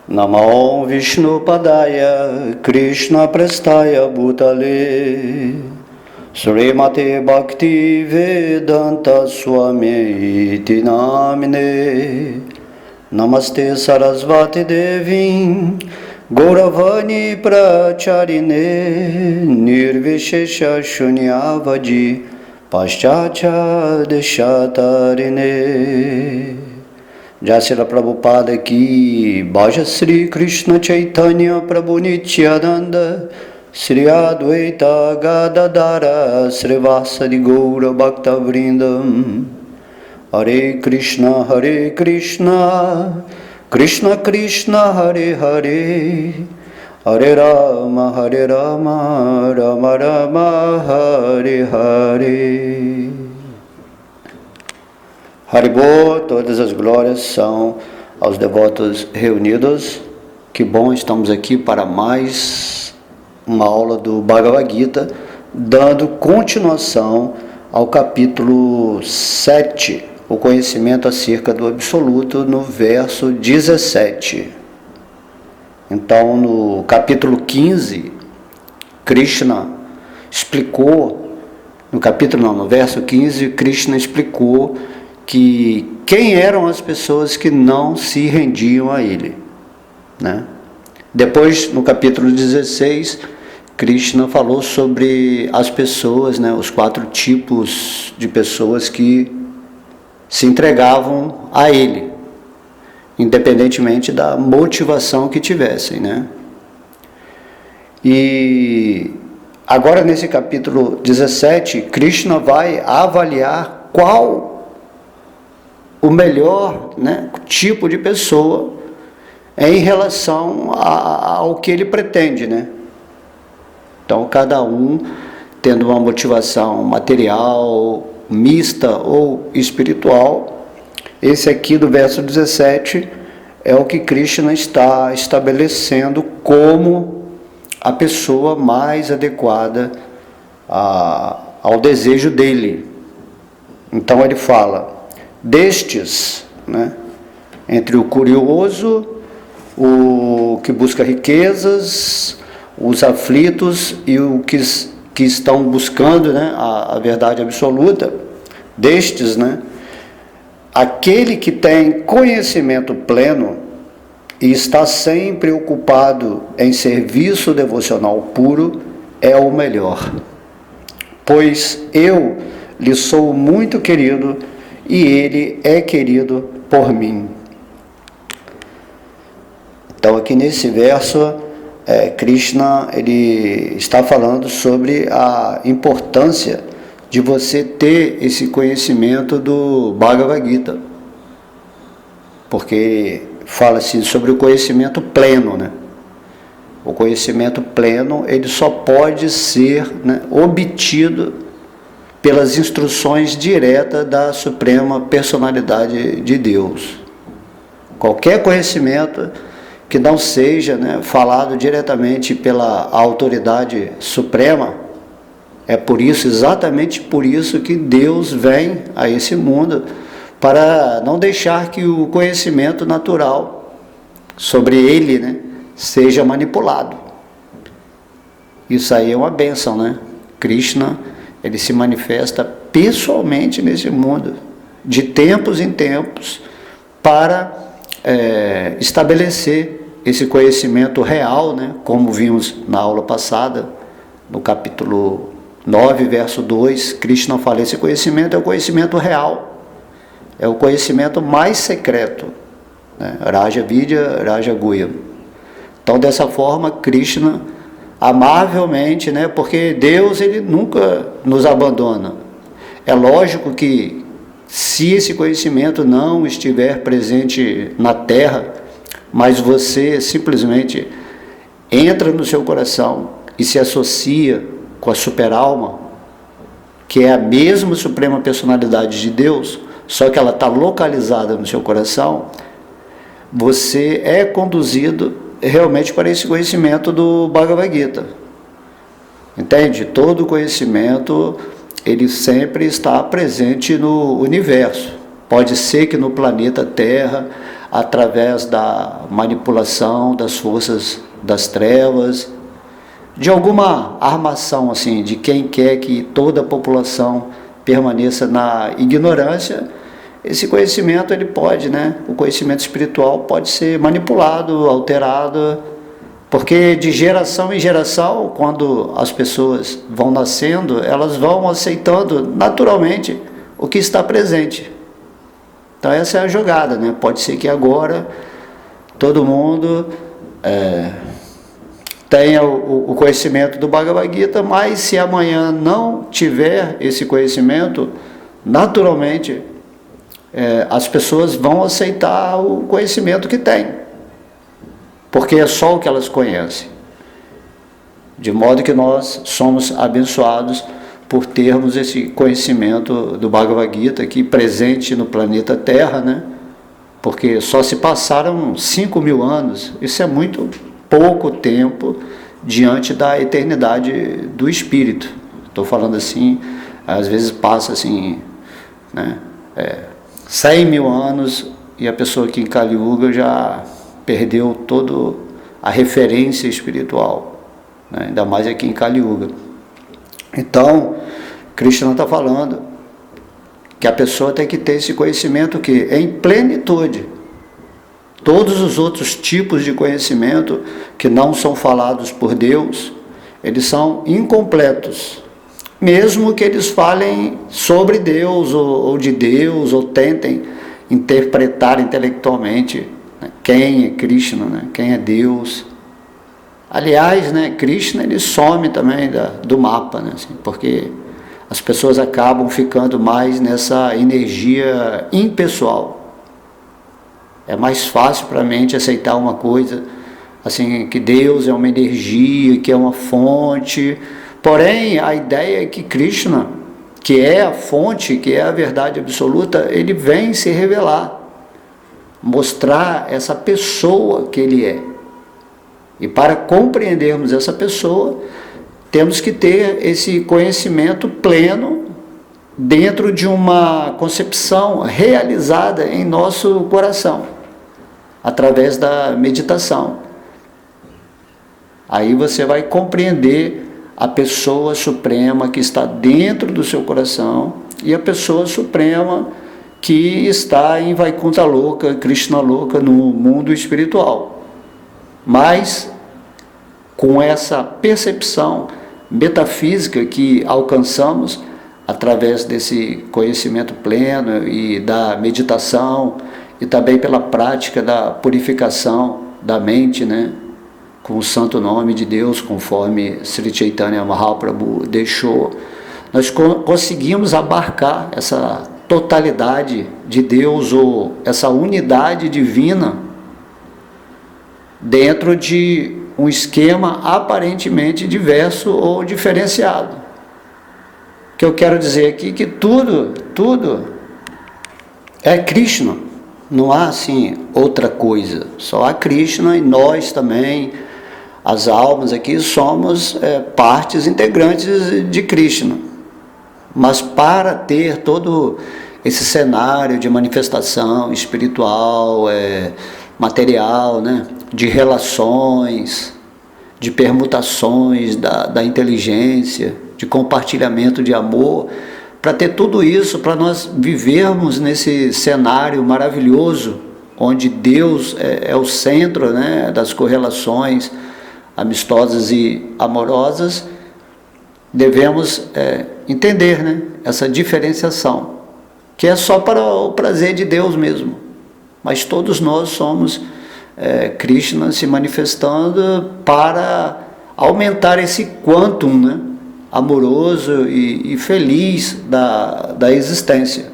Namo Vishnupadaya Krishna Prestaya Bhutale Srimate Bhakti Vedanta Swami Iti Namine Namaste Sarasvati Devim Gauravani Pracharine Nirvishesha Shunyavadi Paschatya Deshatarine. Jasila Prabhupada ki Bhaja Sri Krishna Chaitanya Prabhu Nityananda Sri Advaita Gadadara Srivasadi Gaura Bhakta Vrindam. Hare Krishna Krishna Krishna Hare Hare Hare Rama Rama Rama Hare Hare. Haribô, todas as glórias são aos devotos reunidos. Que bom, estamos aqui para mais uma aula do Bhagavad Gita, dando continuação ao capítulo 7, o conhecimento acerca do Absoluto, no verso 17. Então, no capítulo 15, Krishna explicou, no verso 15, Krishna explicou que quem eram as pessoas que não se rendiam a ele, né? Depois, no capítulo 16, Krishna falou sobre as pessoas, né, os 4 tipos de pessoas que se entregavam a ele, independentemente da motivação que tivessem, né? E agora, nesse capítulo 17, Krishna vai avaliar qual o melhor, né, tipo de pessoa em relação ao que ele pretende, né? Então, cada um tendo uma motivação material, mista ou espiritual. Esse aqui do verso 17 é o que Krishna está estabelecendo como a pessoa mais adequada ao desejo dele. Então ele fala destes, né, entre o curioso, o que busca riquezas, os aflitos e o que estão buscando, né, a verdade absoluta, destes, né, aquele que tem conhecimento pleno e está sempre ocupado em serviço devocional puro é o melhor, pois eu lhe sou muito querido e ele é querido por mim. Então, aqui nesse verso, Krishna ele está falando sobre a importância de você ter esse conhecimento do Bhagavad Gita, porque fala-se sobre o conhecimento pleno, né? O conhecimento pleno ele só pode ser, né, obtido pelas instruções diretas da Suprema Personalidade de Deus. Qualquer conhecimento que não seja, né, falado diretamente pela autoridade suprema, é por isso, exatamente por isso, que Deus vem a esse mundo, para não deixar que o conhecimento natural sobre ele, né, seja manipulado. Isso aí é uma bênção, né? Krishna, ele se manifesta pessoalmente nesse mundo, de tempos em tempos, para estabelecer esse conhecimento real, né? Como vimos na aula passada, no capítulo 9, verso 2, Krishna fala, esse conhecimento é o conhecimento real, é o conhecimento mais secreto, né? Raja Vidya, Raja Guhya. Então, dessa forma, Krishna amavelmente, né, porque Deus ele nunca nos abandona. É lógico que se esse conhecimento não estiver presente na Terra, mas você simplesmente entra no seu coração e se associa com a superalma, que é a mesma Suprema Personalidade de Deus, só que ela está localizada no seu coração, você é conduzido realmente para esse conhecimento do Bhagavad Gita. Entende? Todo conhecimento, ele sempre está presente no universo. Pode ser que no planeta Terra através da manipulação das forças das trevas, de alguma armação assim, de quem quer que toda a população permaneça na ignorância. Esse conhecimento, ele pode, o conhecimento espiritual pode ser manipulado, alterado, porque de geração em geração, quando as pessoas vão nascendo, elas vão aceitando naturalmente o que está presente. Então essa é a jogada, Pode ser que agora todo mundo tenha o conhecimento do Bhagavad Gita, mas se amanhã não tiver esse conhecimento, naturalmente as pessoas vão aceitar o conhecimento que tem, porque é só o que elas conhecem. De modo que nós somos abençoados por termos esse conhecimento do Bhagavad Gita aqui presente no planeta Terra, porque só se passaram 5.000 anos, isso é muito pouco tempo diante da eternidade do Espírito. Estou falando assim, às vezes passa assim, 100.000 anos e a pessoa aqui em Kali Yuga já perdeu toda a referência espiritual, ainda mais aqui em Kali Yuga. Então, Krishna está falando que a pessoa tem que ter esse conhecimento que em plenitude. Todos os outros tipos de conhecimento que não são falados por Deus, eles são incompletos. Mesmo que eles falem sobre Deus ou de Deus, ou tentem interpretar intelectualmente quem é Krishna, quem é Deus. Aliás, Krishna ele some também do mapa, porque as pessoas acabam ficando mais nessa energia impessoal. É mais fácil para a mente aceitar uma coisa, assim, que Deus é uma energia, que é uma fonte. Porém, a ideia é que Krishna, que é a fonte, que é a verdade absoluta, ele vem se revelar, mostrar essa pessoa que ele é. E para compreendermos essa pessoa, temos que ter esse conhecimento pleno dentro de uma concepção realizada em nosso coração, através da meditação. Aí você vai compreender a pessoa suprema que está dentro do seu coração e a pessoa suprema que está em Vaikuntha Loka, Krishna Loka, no mundo espiritual. Mas com essa percepção metafísica que alcançamos através desse conhecimento pleno e da meditação e também pela prática da purificação da mente, com o santo nome de Deus, conforme Sri Chaitanya Mahaprabhu deixou, nós conseguimos abarcar essa totalidade de Deus ou essa unidade divina dentro de um esquema aparentemente diverso ou diferenciado. O que eu quero dizer aqui é que tudo é Krishna, não há assim outra coisa, só há Krishna e nós também, as almas aqui, somos partes integrantes de Krishna. Mas para ter todo esse cenário de manifestação espiritual, material, de relações, de permutações da inteligência, de compartilhamento de amor, para ter tudo isso, para nós vivermos nesse cenário maravilhoso, onde Deus é o centro das correlações amistosas e amorosas, devemos entender essa diferenciação, que é só para o prazer de Deus mesmo. Mas todos nós somos Krishna se manifestando para aumentar esse quantum amoroso e feliz da existência.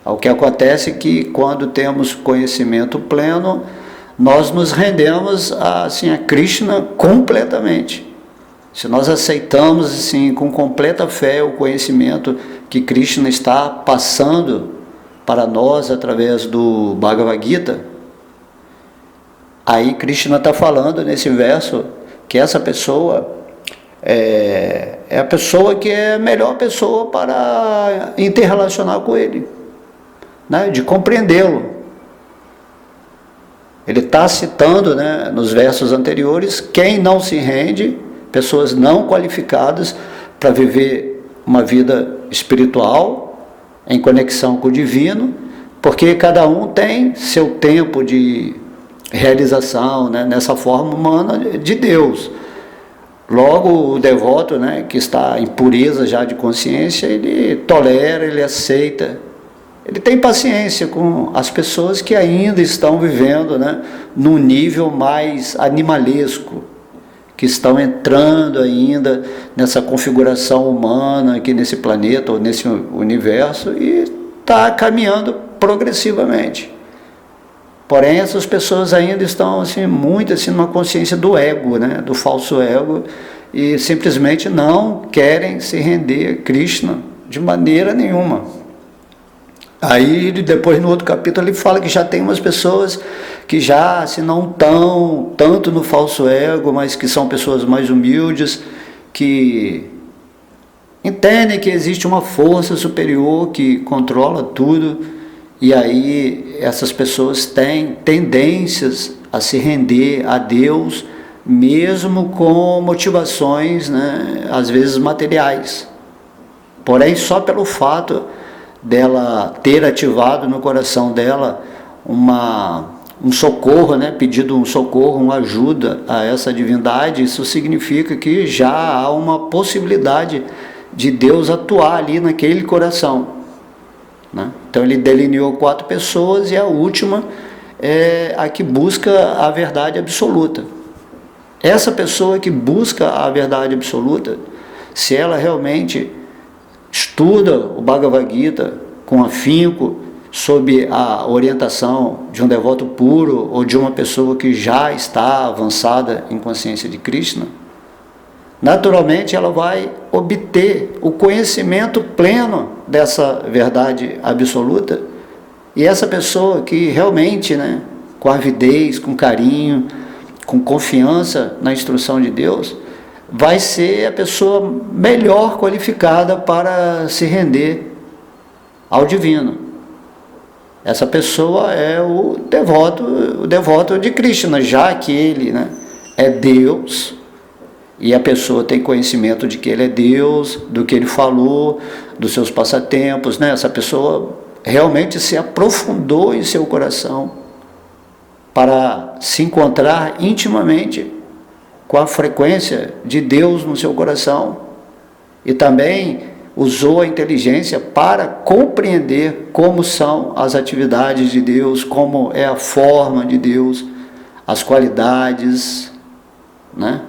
O que acontece é que quando temos conhecimento pleno, nós nos rendemos a Krishna completamente. Se nós aceitamos assim, com completa fé o conhecimento que Krishna está passando para nós através do Bhagavad Gita, aí Krishna está falando nesse verso que essa pessoa é a pessoa que é a melhor pessoa para interrelacionar com ele. né, de compreendê-lo. Ele está citando, né, nos versos anteriores, quem não se rende, pessoas não qualificadas para viver uma vida espiritual em conexão com o divino, porque cada um tem seu tempo de realização, né, nessa forma humana de Deus. Logo, o devoto, né, que está em pureza já de consciência, ele tolera, ele aceita, ele tem paciência com as pessoas que ainda estão vivendo, né, num nível mais animalesco, que estão entrando ainda nessa configuração humana aqui nesse planeta ou nesse universo e está caminhando progressivamente. Porém, essas pessoas ainda estão assim, muito assim, numa consciência do ego, né, do falso ego, e simplesmente não querem se render a Krishna de maneira nenhuma. Aí, depois, no outro capítulo, ele fala que já tem umas pessoas que já assim, não estão tanto no falso ego, mas que são pessoas mais humildes, que entendem que existe uma força superior que controla tudo. E aí essas pessoas têm tendências a se render a Deus, mesmo com motivações, né, às vezes materiais. Porém, só pelo fato dela ter ativado no coração dela um socorro, né, pedido um socorro, uma ajuda a essa divindade, isso significa que já há uma possibilidade de Deus atuar ali naquele coração. Então ele delineou 4 pessoas e a última é a que busca a verdade absoluta. Essa pessoa que busca a verdade absoluta, se ela realmente estuda o Bhagavad Gita com afinco, sob a orientação de um devoto puro ou de uma pessoa que já está avançada em consciência de Krishna, naturalmente ela vai obter o conhecimento pleno dessa verdade absoluta. E essa pessoa que realmente, né, com avidez, com carinho, com confiança na instrução de Deus, vai ser a pessoa melhor qualificada para se render ao divino. Essa pessoa é o devoto de Krishna, já que ele, né, é Deus. E a pessoa tem conhecimento de que ele é Deus, do que ele falou, dos seus passatempos, né? Essa pessoa realmente se aprofundou em seu coração para se encontrar intimamente com a frequência de Deus no seu coração e também usou a inteligência para compreender como são as atividades de Deus, como é a forma de Deus, as qualidades, né?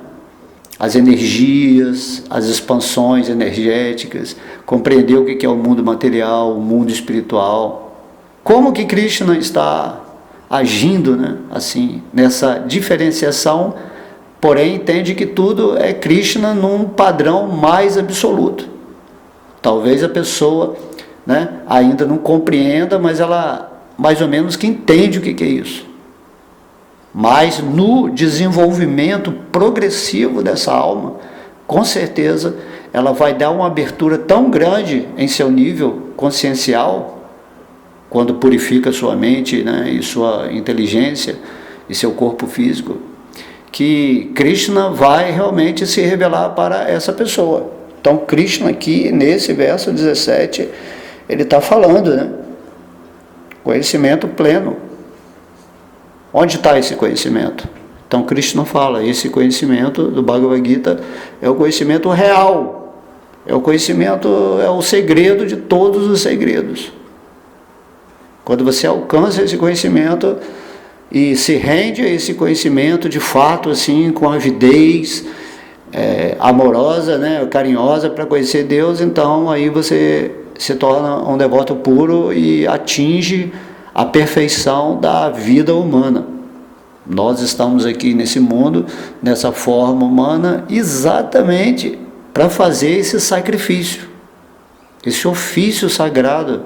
As energias, as expansões energéticas, compreender o que é o mundo material, o mundo espiritual, como que Krishna está agindo, né, assim, nessa diferenciação, porém entende que tudo é Krishna num padrão mais absoluto. Talvez a pessoa, né, ainda não compreenda, mas ela mais ou menos que entende o que é isso. Mas no desenvolvimento progressivo dessa alma, com certeza, ela vai dar uma abertura tão grande em seu nível consciencial, quando purifica sua mente, né, e sua inteligência e seu corpo físico, que Krishna vai realmente se revelar para essa pessoa. Então, Krishna aqui, nesse verso 17, ele está falando, né, conhecimento pleno. Onde está esse conhecimento? Então Krishna fala, esse conhecimento do Bhagavad Gita é o conhecimento real, é o conhecimento, é o segredo de todos os segredos. Quando você alcança esse conhecimento e se rende a esse conhecimento de fato, assim, com avidez amorosa, né, carinhosa para conhecer Deus, então aí você se torna um devoto puro e atinge a perfeição da vida humana. Nós estamos aqui nesse mundo, nessa forma humana, exatamente para fazer esse sacrifício, esse ofício sagrado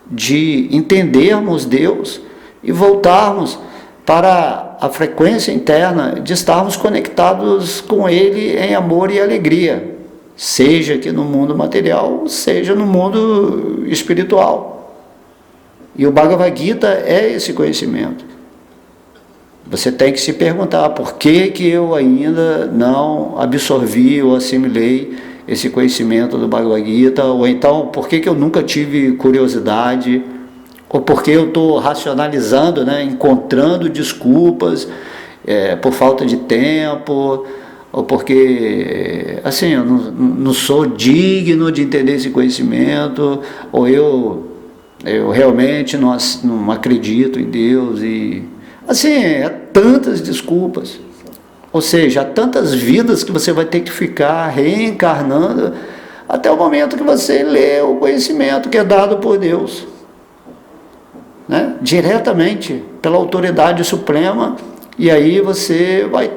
de entendermos Deus e voltarmos para a frequência interna de estarmos conectados com Ele em amor e alegria, seja aqui no mundo material, seja no mundo espiritual. E o Bhagavad Gita é esse conhecimento. Você tem que se perguntar por que eu ainda não absorvi ou assimilei esse conhecimento do Bhagavad Gita, ou então por que eu nunca tive curiosidade, ou porque eu estou racionalizando, né, encontrando desculpas por falta de tempo, ou porque assim, eu não sou digno de entender esse conhecimento, ou eu realmente não acredito em Deus, e assim, tantas desculpas. Ou seja, há tantas vidas que você vai ter que ficar reencarnando até o momento que você lê o conhecimento que é dado por Deus, né? Diretamente, pela autoridade suprema, e aí você vai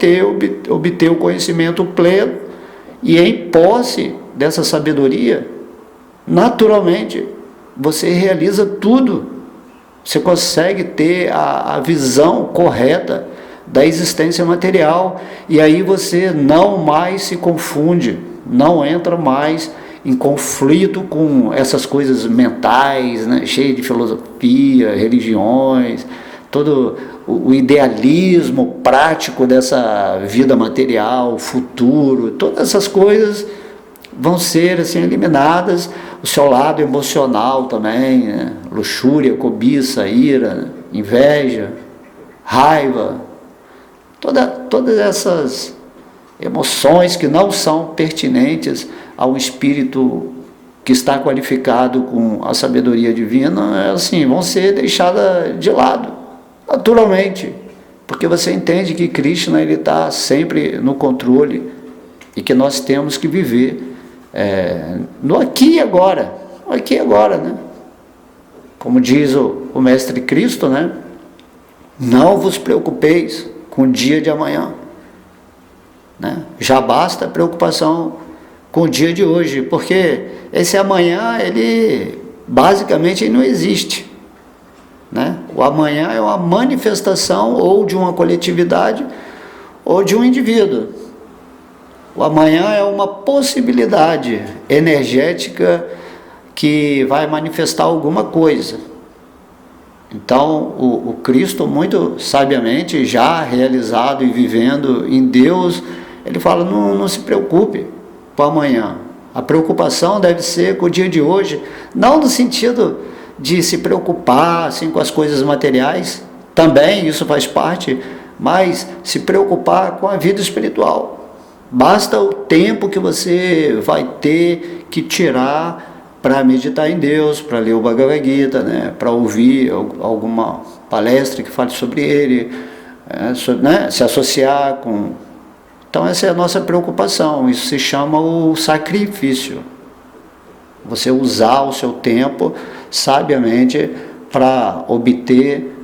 obter o conhecimento pleno, e em posse dessa sabedoria, naturalmente, você realiza tudo. Você consegue ter a visão correta da existência material, e aí você não mais se confunde, não entra mais em conflito com essas coisas mentais, né, cheias de filosofia, religiões, todo o idealismo prático dessa vida material, futuro, todas essas coisas vão ser assim eliminadas. O seu lado emocional também, né? Luxúria, cobiça, ira, inveja, raiva, todas essas emoções que não são pertinentes ao espírito que está qualificado com a sabedoria divina, assim, vão ser deixadas de lado, naturalmente, porque você entende que Krishna está sempre no controle e que nós temos que viver no aqui e agora, né? Como diz o Mestre Cristo, né? Não vos preocupeis com o dia de amanhã, né? Já basta a preocupação com o dia de hoje, porque esse amanhã, ele basicamente não existe, né? O amanhã é uma manifestação ou de uma coletividade ou de um indivíduo. O amanhã é uma possibilidade energética que vai manifestar alguma coisa. Então, o Cristo, muito sabiamente, já realizado e vivendo em Deus, ele fala, não se preocupe com o amanhã. A preocupação deve ser com o dia de hoje, não no sentido de se preocupar assim, com as coisas materiais, também isso faz parte, mas se preocupar com a vida espiritual. Basta o tempo que você vai ter que tirar para meditar em Deus, para ler o Bhagavad Gita, né? Para ouvir alguma palestra que fale sobre ele, né? Se associar com... Então essa é a nossa preocupação, isso se chama o sacrifício. Você usar o seu tempo sabiamente para obter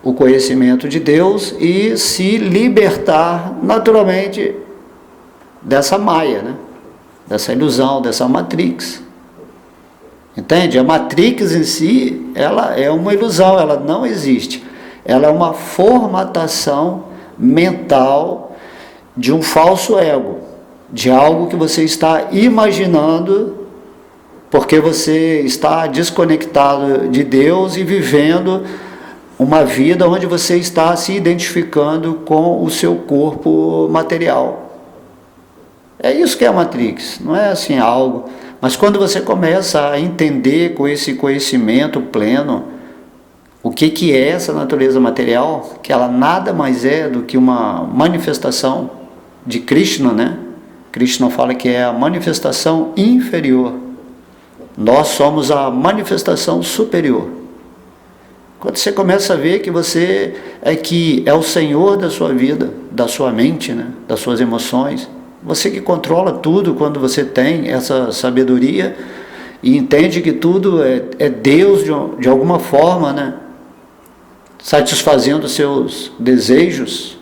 o conhecimento de Deus e se libertar naturalmente dessa maia, né? Dessa ilusão, dessa matrix. Entende? A matrix em si, ela é uma ilusão, ela não existe. Ela é uma formatação mental de um falso ego, de algo que você está imaginando, porque você está desconectado de Deus e vivendo uma vida onde você está se identificando com o seu corpo material. É isso que é a Matrix, não é assim algo. Mas quando você começa a entender com esse conhecimento pleno o que é essa natureza material, que ela nada mais é do que uma manifestação de Krishna, né? Krishna fala que é a manifestação inferior. Nós somos a manifestação superior. Quando você começa a ver que você é o Senhor da sua vida, da sua mente, né? Das suas emoções, você que controla tudo quando você tem essa sabedoria e entende que tudo é Deus de alguma forma, né? Satisfazendo seus desejos,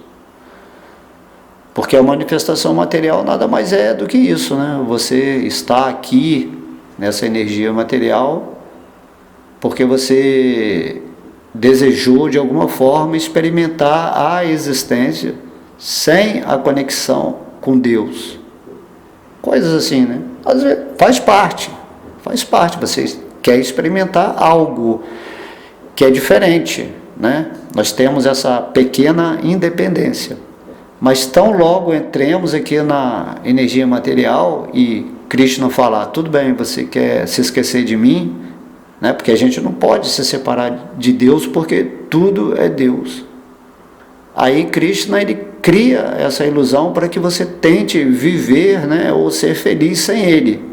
porque a manifestação material nada mais é do que isso, né? Você está aqui nessa energia material porque você desejou de alguma forma experimentar a existência sem a conexão com Deus. Coisas assim, né? Às vezes faz parte, você quer experimentar algo. que é diferente, né? Nós temos essa pequena independência. Mas tão logo entremos aqui na energia material e Krishna falar, tudo bem, você quer se esquecer de mim, né? Porque a gente não pode se separar de Deus, porque tudo é Deus. Aí Krishna, ele cria essa ilusão para que você tente viver, né, ou ser feliz sem Ele,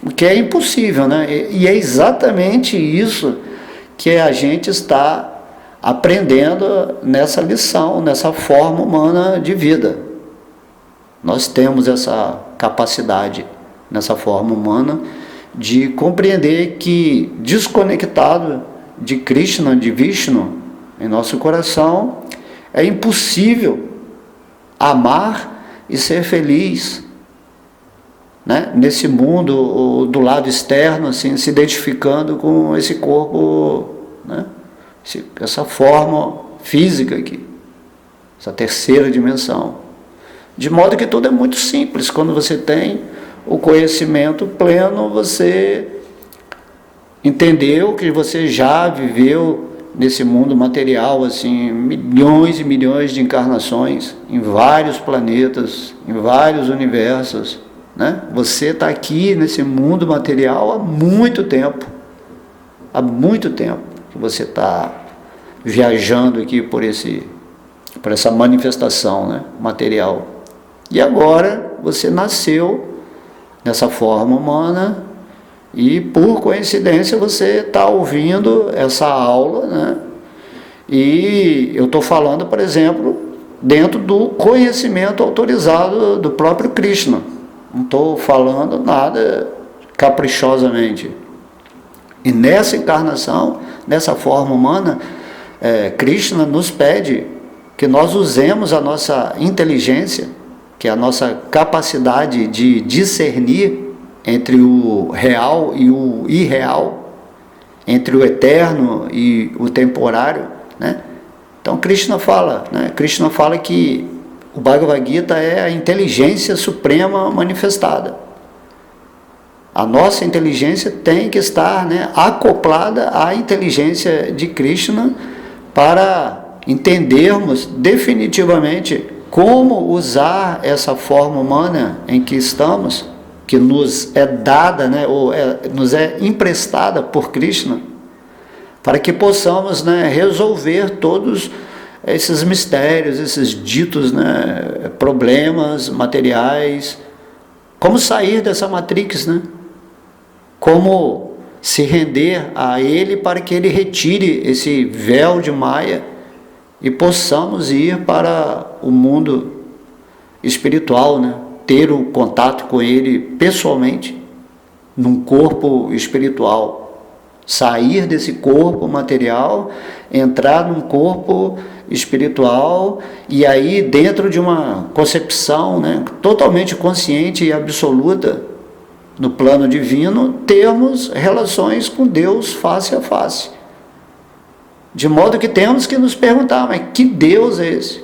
o que é impossível, né? E é exatamente isso que a gente está aprendendo nessa lição, nessa forma humana de vida. Nós temos essa capacidade, nessa forma humana, de compreender que, desconectado de Krishna, de Vishnu, em nosso coração, é impossível amar e ser feliz, né? Nesse mundo, do lado externo, assim, se identificando com esse corpo, né? Essa forma física aqui, essa terceira dimensão. De modo que tudo é muito simples. Quando você tem o conhecimento pleno, você entendeu que você já viveu nesse mundo material, assim, milhões e milhões de encarnações, em vários planetas, em vários universos, né? Você está aqui nesse mundo material há muito tempo que você está viajando aqui por essa manifestação, né, material. E agora você nasceu nessa forma humana e, por coincidência, você está ouvindo essa aula, né? E eu estou falando, por exemplo, dentro do conhecimento autorizado do próprio Krishna. Não estou falando nada caprichosamente. E nessa encarnação, nessa forma humana, Krishna nos pede que nós usemos a nossa inteligência, que é a nossa capacidade de discernir entre o real e o irreal, entre o eterno e o temporário, né? Então Krishna fala, né? Krishna fala que o Bhagavad Gita é a inteligência suprema manifestada. A nossa inteligência tem que estar, né, acoplada à inteligência de Krishna para entendermos definitivamente como usar essa forma humana em que estamos, que nos é dada, né, ou nos é emprestada por Krishna, para que possamos, né, resolver todos esses mistérios, esses ditos, né, problemas materiais, como sair dessa matrix, né? Como se render a Ele para que Ele retire esse véu de Maya e possamos ir para o mundo espiritual, né? Ter o contato com Ele pessoalmente, num corpo espiritual. Sair desse corpo material, entrar num corpo espiritual e aí dentro de uma concepção, né, totalmente consciente e absoluta, no plano divino, termos relações com Deus face a face. De modo que temos que nos perguntar, mas que Deus é esse?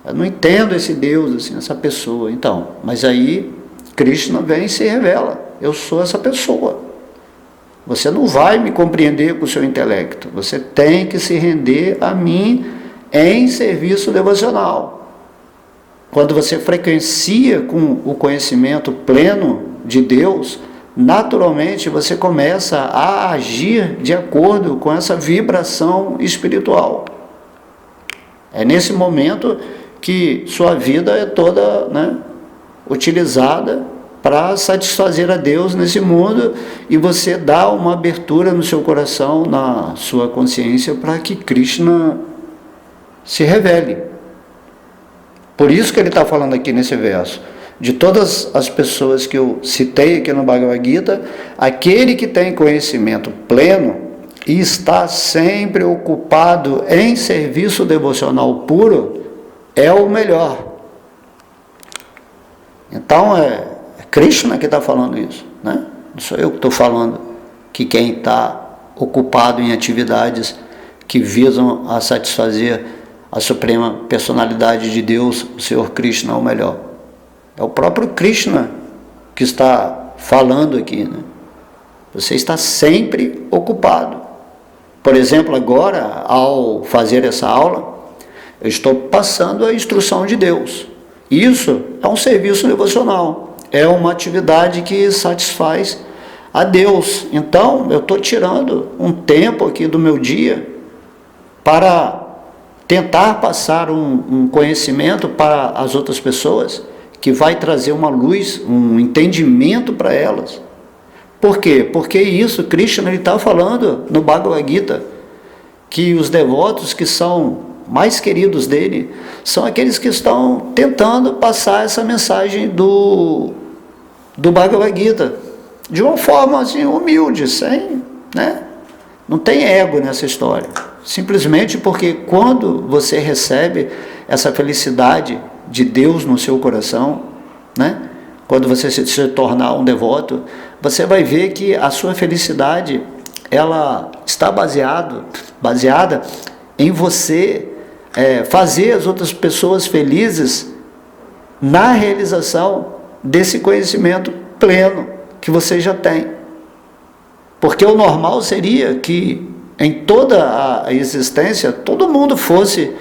Eu não entendo esse Deus, assim, essa pessoa. Então, mas aí Krishna vem e se revela. Eu sou essa pessoa. Você não vai me compreender com o seu intelecto. Você tem que se render a mim em serviço devocional. Quando você frequencia com o conhecimento pleno de Deus, naturalmente você começa a agir de acordo com essa vibração espiritual. É nesse momento que sua vida é toda, né, utilizada para satisfazer a Deus nesse mundo, e você dá uma abertura no seu coração, na sua consciência, para que Krishna se revele. Por isso que ele está falando aqui nesse verso. De todas as pessoas que eu citei aqui no Bhagavad Gita, aquele que tem conhecimento pleno e está sempre ocupado em serviço devocional puro, é o melhor. Então é Krishna que está falando isso, né? Não sou eu que estou falando que quem está ocupado em atividades que visam a satisfazer a suprema personalidade de Deus, o Senhor Krishna, é o melhor. É o próprio Krishna que está falando aqui, né? Você está sempre ocupado. Por exemplo, agora, ao fazer essa aula, eu estou passando a instrução de Deus. Isso é um serviço devocional, é uma atividade que satisfaz a Deus. Então, eu estou tirando um tempo aqui do meu dia para tentar passar um conhecimento para as outras pessoas, que vai trazer uma luz, um entendimento para elas. Por quê? Porque isso, Krishna está falando no Bhagavad Gita, que os devotos que são mais queridos dele são aqueles que estão tentando passar essa mensagem do Bhagavad Gita de uma forma assim, humilde, sem, né? Não tem ego nessa história. Simplesmente porque quando você recebe essa felicidade de Deus no seu coração, né? Quando você se tornar um devoto, você vai ver que a sua felicidade, ela está baseada em você fazer as outras pessoas felizes na realização desse conhecimento pleno que você já tem. Porque o normal seria que em toda a existência todo mundo fosse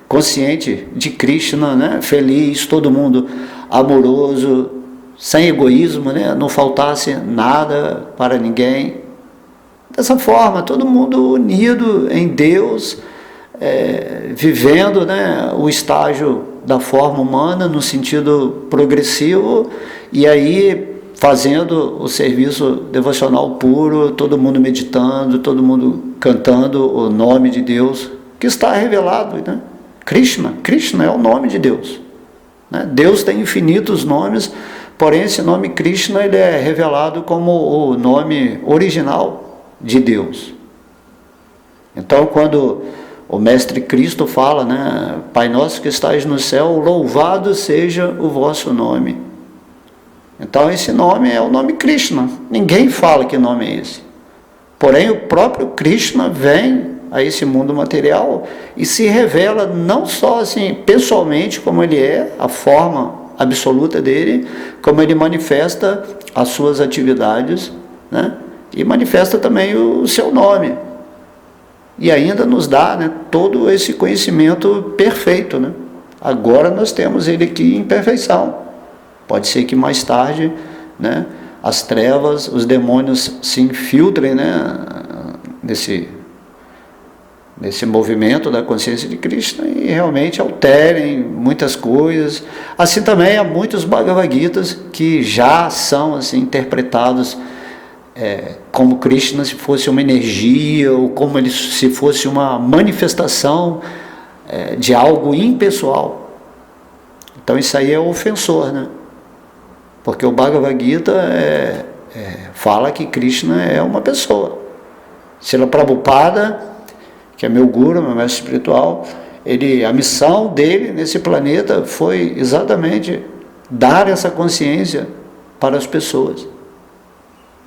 consciente de Krishna, né? Feliz, todo mundo amoroso, sem egoísmo, né? Não faltasse nada para ninguém. Dessa forma, todo mundo unido em Deus, vivendo, né, o estágio da forma humana no sentido progressivo, e aí fazendo o serviço devocional puro, todo mundo meditando, todo mundo cantando o nome de Deus, que está revelado, né? Krishna é o nome de Deus, né? Deus tem infinitos nomes, porém esse nome Krishna ele é revelado como o nome original de Deus. Então, quando o Mestre Cristo fala, né, Pai nosso que estais no céu, louvado seja o vosso nome. Então esse nome é o nome Krishna. Ninguém fala que nome é esse. Porém o próprio Krishna vem a esse mundo material e se revela não só assim pessoalmente como ele é, a forma absoluta dele, como ele manifesta as suas atividades, né, e manifesta também o seu nome. E ainda nos dá, né, todo esse conhecimento perfeito, né? Agora nós temos ele aqui em perfeição. Pode ser que mais tarde, né, as trevas, os demônios se infiltrem, né, nesse movimento da consciência de Krishna e realmente alterem muitas coisas. Assim também há muitos Bhagavad Gitas que já são assim, interpretados como Krishna se fosse uma energia, ou como ele se fosse uma manifestação de algo impessoal. Então isso aí é ofensor, né? Porque o Bhagavad Gita fala que Krishna é uma pessoa. Srila Prabhupada, que é meu guru, meu mestre espiritual, a missão dele nesse planeta foi exatamente dar essa consciência para as pessoas.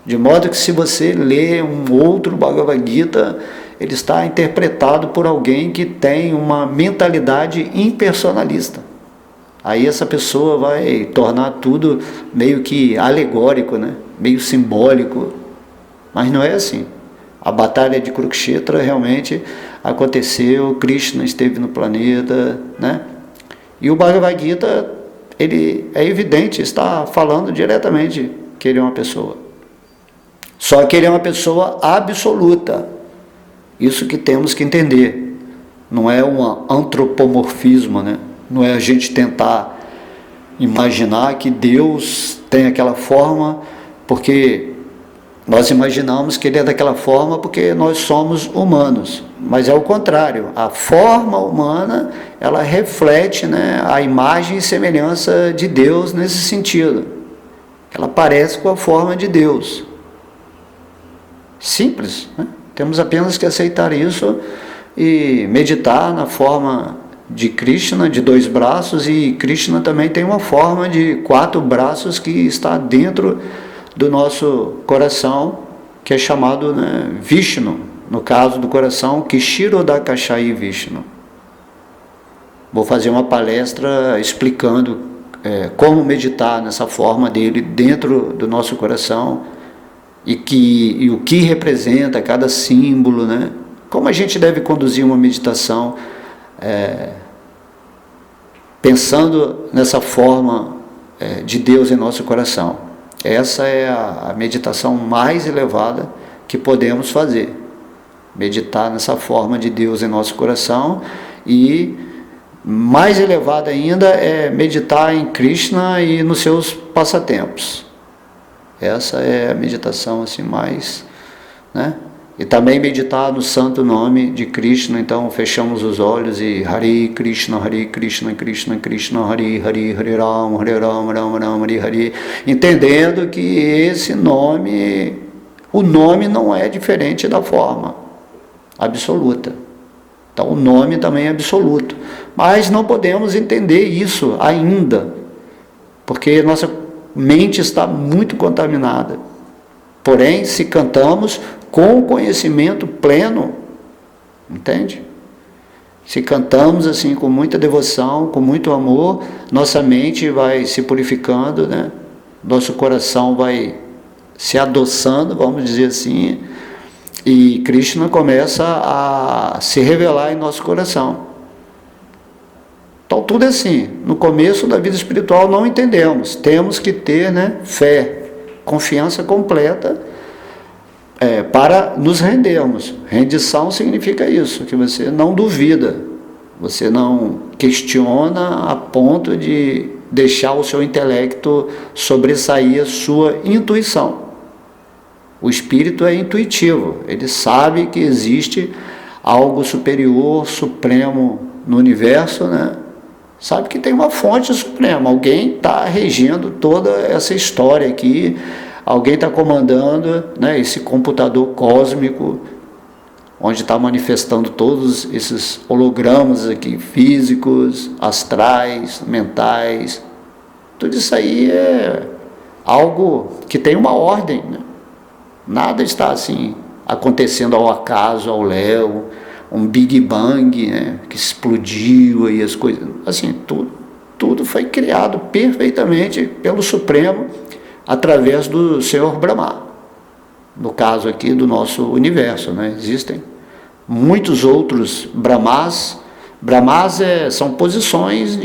De modo que se você lê um outro Bhagavad Gita, ele está interpretado por alguém que tem uma mentalidade impersonalista. Aí essa pessoa vai tornar tudo meio que alegórico, né? Meio simbólico. Mas não é assim. A batalha de Kurukshetra realmente aconteceu, Krishna esteve no planeta, né? E o Bhagavad Gita, ele é evidente, está falando diretamente que ele é uma pessoa. Só que ele é uma pessoa absoluta. Isso que temos que entender. Não é um antropomorfismo, né? Não é a gente tentar imaginar que Deus tem aquela forma, porque nós imaginamos que ele é daquela forma porque nós somos humanos. Mas é o contrário. A forma humana, ela reflete, né, a imagem e semelhança de Deus nesse sentido. Ela parece com a forma de Deus. Simples, né? Temos apenas que aceitar isso e meditar na forma de Krishna, de 2 braços, e Krishna também tem uma forma de 4 braços que está dentro do nosso coração, que é chamado, né, Vishnu, no caso do coração, Kshirodakashayi Vishnu. Vou fazer uma palestra explicando como meditar nessa forma dele dentro do nosso coração, e o que representa cada símbolo, né? Como a gente deve conduzir uma meditação pensando nessa forma de Deus em nosso coração? Essa é a meditação mais elevada que podemos fazer. Meditar nessa forma de Deus em nosso coração, e mais elevada ainda é meditar em Krishna e nos seus passatempos. Essa é a meditação assim mais, né? E também meditar no santo nome de Krishna. Então fechamos os olhos e Hare Krishna, Krishna Krishna, Hare Hare, Hare Rama, Rama Rama, Hare Hare. Entendendo que esse nome, o nome não é diferente da forma absoluta. Então o nome também é absoluto. Mas não podemos entender isso ainda, porque nossa mente está muito contaminada. Porém, se cantamos com conhecimento pleno, entende? Se cantamos assim com muita devoção, com muito amor, nossa mente vai se purificando, né? Nosso coração vai se adoçando, vamos dizer assim, e Krishna começa a se revelar em nosso coração. Então tudo é assim. No começo da vida espiritual não entendemos, temos que ter, né, fé, confiança completa para nos rendermos. Rendição significa isso, que você não duvida, você não questiona a ponto de deixar o seu intelecto sobressair a sua intuição. O espírito é intuitivo, ele sabe que existe algo superior, supremo no universo, né? Sabe que tem uma fonte suprema, alguém está regendo toda essa história aqui, alguém está comandando, né, esse computador cósmico, onde está manifestando todos esses hologramas aqui, físicos, astrais, mentais. Tudo isso aí é algo que tem uma ordem, né? Nada está assim acontecendo ao acaso, ao léu, um Big Bang, né, que explodiu aí as coisas. Assim, tudo foi criado perfeitamente pelo Supremo através do Senhor Brahma. No caso aqui do nosso universo, né? Existem muitos outros Brahmas. Brahmas são posições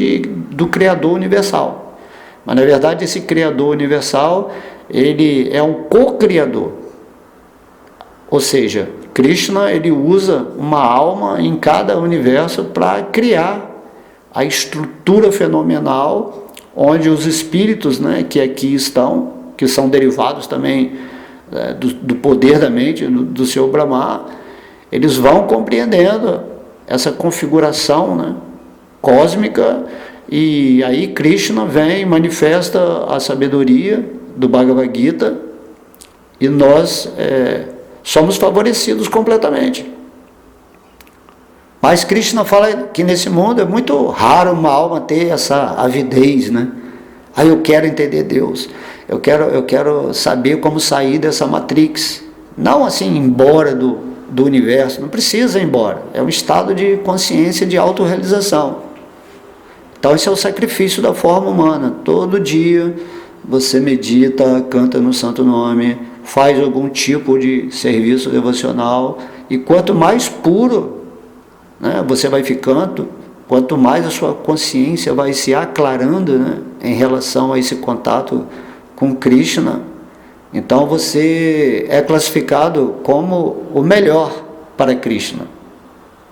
do Criador Universal. Mas na verdade esse Criador Universal, ele é um co-criador. Ou seja, Krishna, ele usa uma alma em cada universo para criar a estrutura fenomenal onde os espíritos, né, que aqui estão, que são derivados também do poder da mente, do seu Brahma, eles vão compreendendo essa configuração, né, cósmica, e aí Krishna vem e manifesta a sabedoria do Bhagavad Gita, e nós somos favorecidos completamente. Mas Krishna fala que nesse mundo é muito raro uma alma ter essa avidez, né? Aí eu quero entender Deus, eu quero saber como sair dessa matrix. Não assim, ir embora do universo, não precisa ir embora. É um estado de consciência, de autorrealização. Então esse é o sacrifício da forma humana. Todo dia você medita, canta no santo nome, faz algum tipo de serviço devocional, e quanto mais puro, né, você vai ficando, quanto mais a sua consciência vai se aclarando, né, em relação a esse contato com Krishna, então você é classificado como o melhor para Krishna,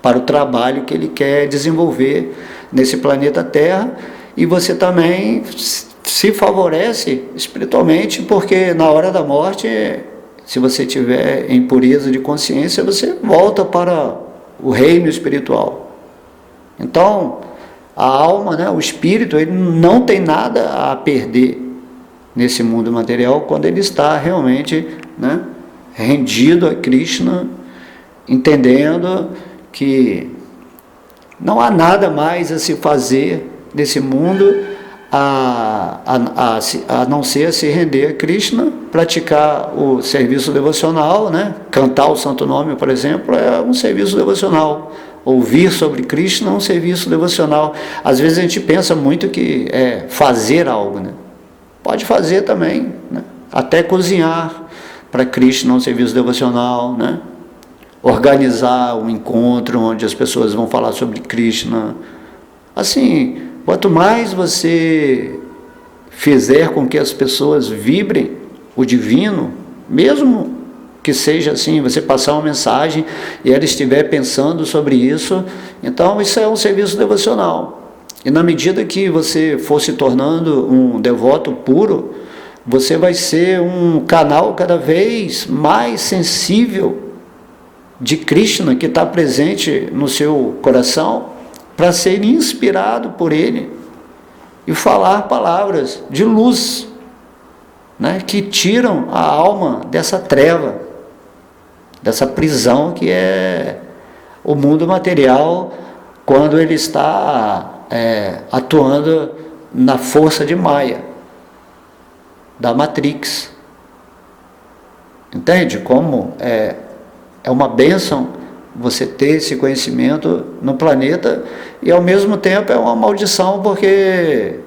para o trabalho que ele quer desenvolver nesse planeta Terra, e você também se favorece espiritualmente, porque na hora da morte, se você tiver em pureza de consciência, você volta para o reino espiritual. Então, a alma, né, o espírito, ele não tem nada a perder nesse mundo material quando ele está realmente, né, rendido a Krishna, entendendo que não há nada mais a se fazer nesse mundo a não ser se render a Krishna, praticar o serviço devocional, né? Cantar o santo nome, por exemplo, é um serviço devocional. Ouvir sobre Krishna é um serviço devocional. Às vezes a gente pensa muito que é fazer algo, né? Pode fazer também, né? Até cozinhar para Krishna é um serviço devocional, né? organizar um encontro onde as pessoas vão falar sobre Krishna. Assim, quanto mais você fizer com que as pessoas vibrem o divino, mesmo que seja assim, você passar uma mensagem e ela estiver pensando sobre isso, então isso é um serviço devocional. E na medida que você for se tornando um devoto puro, você vai ser um canal cada vez mais sensível de Krishna, que está presente no seu coração, para ser inspirado por ele e falar palavras de luz, né, que tiram a alma dessa treva, dessa prisão que é o mundo material, quando ele está atuando na força de Maya, da Matrix. Entende como é uma bênção você ter esse conhecimento no planeta, e ao mesmo tempo é uma maldição, porque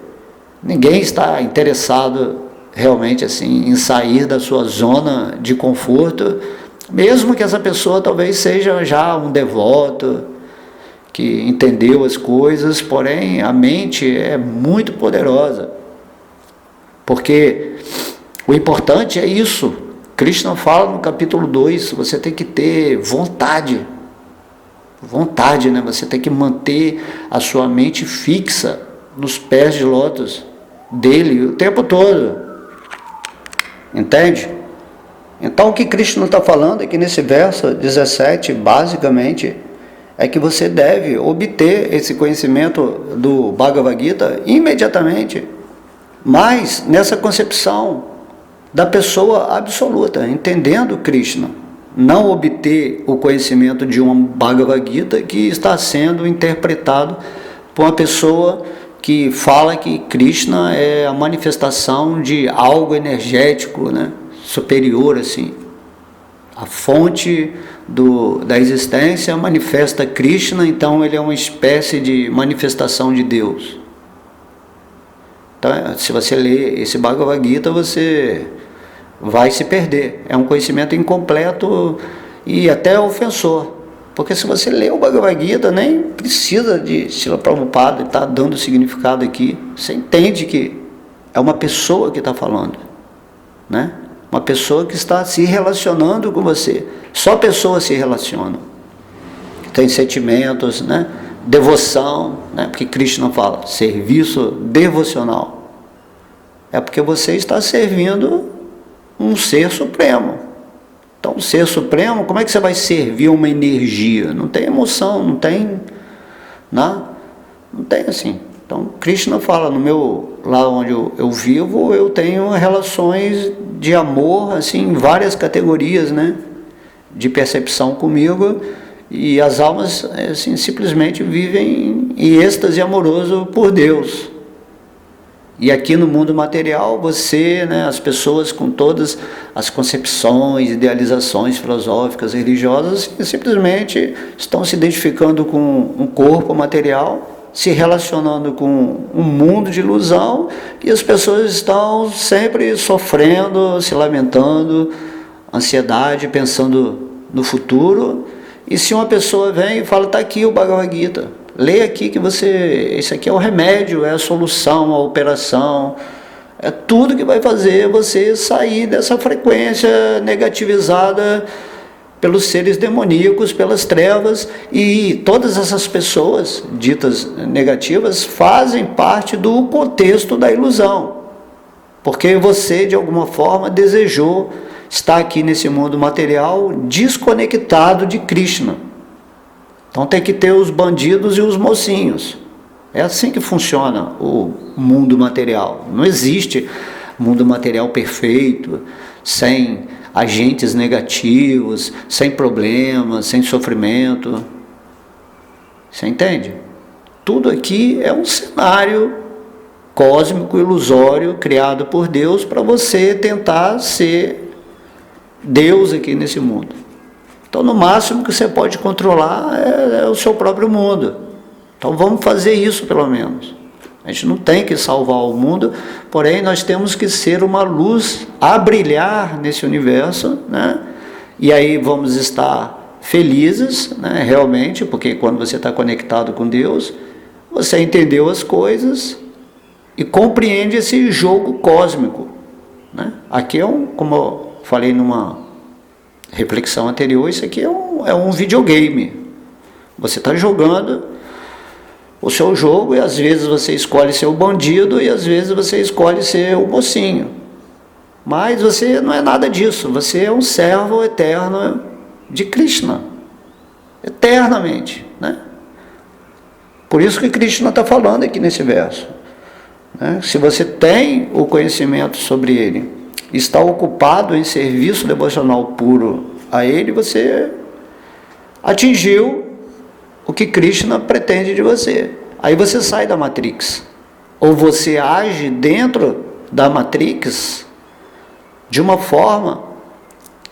ninguém está interessado realmente assim em sair da sua zona de conforto, mesmo que essa pessoa talvez seja já um devoto, que entendeu as coisas, porém a mente é muito poderosa, porque o importante é isso. Krishna fala no capítulo 2, você tem que ter vontade, né? Você tem que manter a sua mente fixa nos pés de lótus dele o tempo todo, entende? Então o que Krishna está falando aqui nesse verso 17, basicamente, é que você deve obter esse conhecimento do Bhagavad Gita imediatamente, mas nessa concepção da pessoa absoluta, entendendo Krishna, não obter o conhecimento de um Bhagavad Gita que está sendo interpretado por uma pessoa que fala que Krishna é a manifestação de algo energético, né, superior, assim. A fonte da existência manifesta Krishna, então ele é uma espécie de manifestação de Deus. Então, se você ler esse Bhagavad Gita, você vai se perder. É um conhecimento incompleto e até ofensor. Porque se você lê o Bhagavad Gita, nem precisa de Srila Prabhupada estar dando significado aqui. Você entende que é uma pessoa que está falando, né? Uma pessoa que está se relacionando com você. Só pessoas se relacionam. Tem sentimentos, né? Devoção, né? Porque Krishna fala, serviço devocional. É porque você está servindo um ser supremo. Então, o ser supremo, como é que você vai servir uma energia? Não tem emoção, não tem, né? Não tem assim. Então, Krishna fala, lá onde eu vivo, eu tenho relações de amor, assim, em várias categorias, né, de percepção comigo, e as almas, assim, simplesmente vivem em êxtase amoroso por Deus. E aqui no mundo material, você, né, as pessoas com todas as concepções, idealizações filosóficas, religiosas, simplesmente estão se identificando com um corpo material, se relacionando com um mundo de ilusão, e as pessoas estão sempre sofrendo, se lamentando, ansiedade, pensando no futuro. E se uma pessoa vem e fala, está aqui o Bhagavad Gita, lê aqui que esse aqui é o remédio, é a solução, a operação, é tudo que vai fazer você sair dessa frequência negativizada pelos seres demoníacos, pelas trevas, e todas essas pessoas ditas negativas fazem parte do contexto da ilusão, porque você de alguma forma desejou estar aqui nesse mundo material desconectado de Krishna. Então tem que ter os bandidos e os mocinhos. É assim que funciona o mundo material. Não existe mundo material perfeito, sem agentes negativos, sem problemas, sem sofrimento. Você entende? Tudo aqui é um cenário cósmico, ilusório, criado por Deus para você tentar ser Deus aqui nesse mundo. Então, no máximo que você pode controlar é o seu próprio mundo. Então, vamos fazer isso pelo menos. A gente não tem que salvar o mundo, porém nós temos que ser uma luz a brilhar nesse universo, né? E aí vamos estar felizes, né, realmente, porque quando você está conectado com Deus, você entendeu as coisas e compreende esse jogo cósmico, né? Aqui como eu falei numa reflexão anterior, isso aqui é um videogame. Você está jogando o seu jogo e às vezes você escolhe ser o bandido e às vezes você escolhe ser o mocinho. Mas você não é nada disso, você é um servo eterno de Krishna, eternamente, né? Por isso que Krishna está falando aqui nesse verso, né? Se você tem o conhecimento sobre ele, está ocupado em serviço devocional puro a ele, você atingiu o que Krishna pretende de você. Aí você sai da Matrix, ou você age dentro da Matrix de uma forma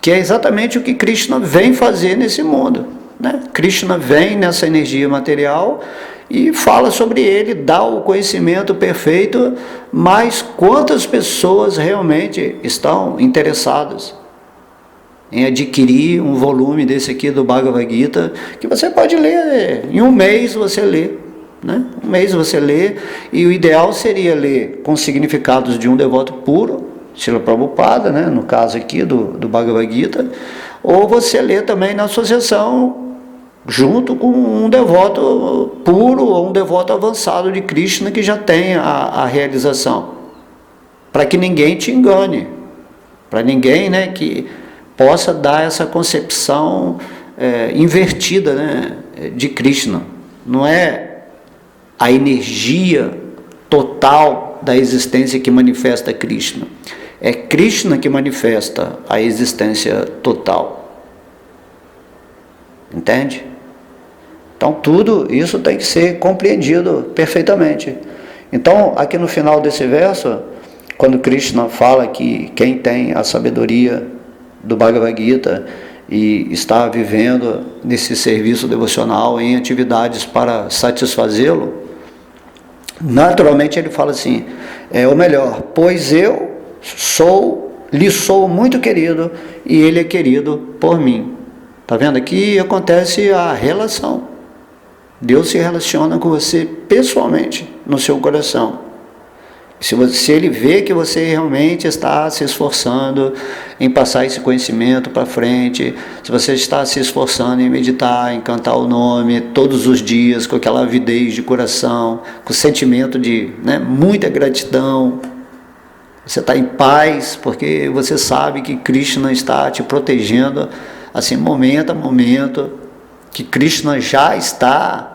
que é exatamente o que Krishna vem fazer nesse mundo, né? Krishna vem nessa energia material e fala sobre ele, dá o conhecimento perfeito, mas quantas pessoas realmente estão interessadas em adquirir um volume desse aqui do Bhagavad Gita, que você pode ler, em um mês você lê, né? Um mês você lê, e o ideal seria ler com significados de um devoto puro, Srila Prabhupada, né? No caso aqui do Bhagavad Gita, ou você lê também na associação, junto com um devoto puro ou um devoto avançado de Krishna que já tem a realização, para que ninguém te engane, para ninguém, né, que possa dar essa concepção invertida, né, de Krishna. Não é a energia total da existência que manifesta Krishna, é Krishna que manifesta a existência total. Entende? Então tudo isso tem que ser compreendido perfeitamente. Então aqui no final desse verso, quando Krishna fala que quem tem a sabedoria do Bhagavad Gita e está vivendo nesse serviço devocional em atividades para satisfazê-lo, naturalmente ele fala assim, ou melhor, pois eu lhe sou muito querido e ele é querido por mim. Está vendo? Aqui acontece a relação. Deus se relaciona com você pessoalmente, no seu coração. Se ele vê que você realmente está se esforçando em passar esse conhecimento para frente, se você está se esforçando em meditar, em cantar o nome todos os dias, com aquela avidez de coração, com o sentimento de, né, muita gratidão, você está em paz, porque você sabe que Krishna está te protegendo, assim, momento a momento, que Krishna já está,